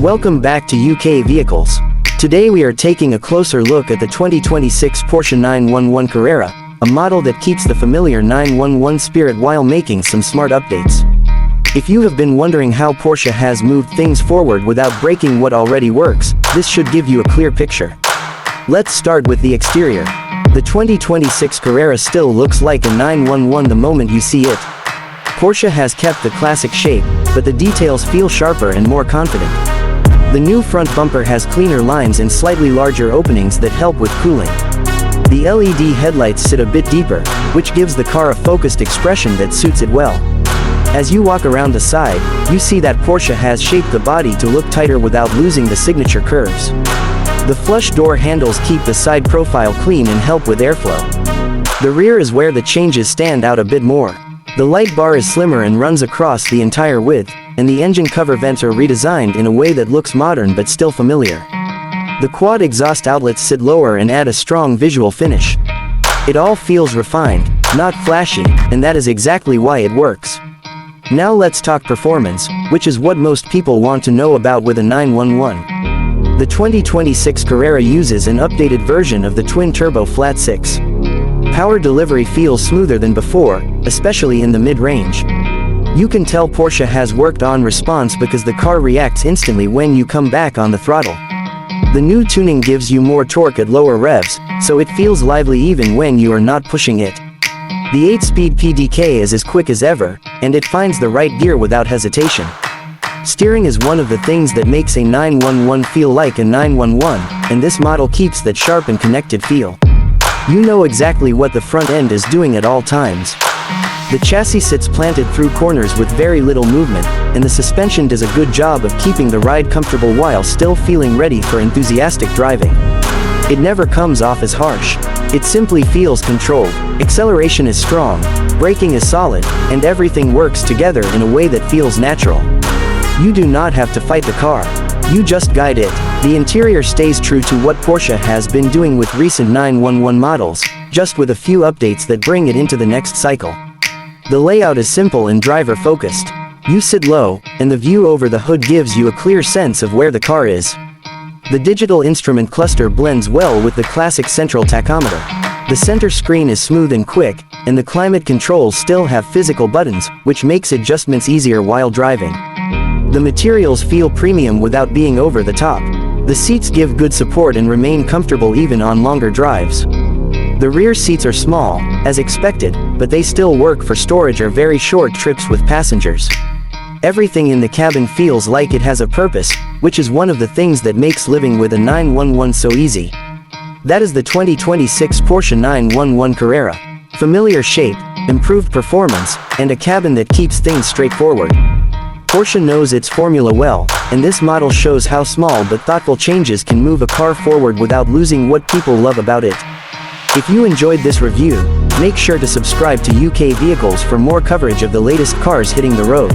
Welcome back to UK Vehicles. Today we are taking a closer look at the 2026 Porsche 911 Carrera, a model that keeps the familiar 911 spirit while making some smart updates. If you have been wondering how Porsche has moved things forward without breaking what already works, this should give you a clear picture. Let's start with the exterior. The 2026 Carrera still looks like a 911 the moment you see it. Porsche has kept the classic shape, but the details feel sharper and more confident. The new front bumper has cleaner lines and slightly larger openings that help with cooling. The LED headlights sit a bit deeper, which gives the car a focused expression that suits it well. As you walk around the side, you see that Porsche has shaped the body to look tighter without losing the signature curves. The flush door handles keep the side profile clean and help with airflow. The rear is where the changes stand out a bit more. The light bar is slimmer and runs across the entire width, and the engine cover vents are redesigned in a way that looks modern but still familiar. The quad exhaust outlets sit lower and add a strong visual finish. It all feels refined, not flashy, and that is exactly why it works. Now let's talk performance, which is what most people want to know about with a 911. The 2026 Carrera uses an updated version of the twin-turbo flat-six. Power delivery feels smoother than before, especially in the mid-range. You can tell Porsche has worked on response because the car reacts instantly when you come back on the throttle. The new tuning gives you more torque at lower revs, so it feels lively even when you are not pushing it. The 8-speed PDK is as quick as ever, and it finds the right gear without hesitation. Steering is one of the things that makes a 911 feel like a 911, and this model keeps that sharp and connected feel. You know exactly what the front end is doing at all times. The chassis sits planted through corners with very little movement, and the suspension does a good job of keeping the ride comfortable while still feeling ready for enthusiastic driving. It never comes off as harsh. It simply feels controlled. Acceleration is strong, braking is solid, and everything works together in a way that feels natural. You do not have to fight the car. You just guide it. The interior stays true to what Porsche has been doing with recent 911 models, just with a few updates that bring it into the next cycle. The layout is simple and driver-focused. You sit low, and the view over the hood gives you a clear sense of where the car is. The digital instrument cluster blends well with the classic central tachometer. The center screen is smooth and quick, and the climate controls still have physical buttons, which makes adjustments easier while driving. The materials feel premium without being over the top. The seats give good support and remain comfortable even on longer drives. The rear seats are small, as expected, but they still work for storage or very short trips with passengers. Everything in the cabin feels like it has a purpose, which is one of the things that makes living with a 911 so easy. That is the 2026 Porsche 911 Carrera. Familiar shape, improved performance, and a cabin that keeps things straightforward. Porsche knows its formula well, and this model shows how small but thoughtful changes can move a car forward without losing what people love about it. If you enjoyed this review, make sure to subscribe to UK Vehicles for more coverage of the latest cars hitting the road.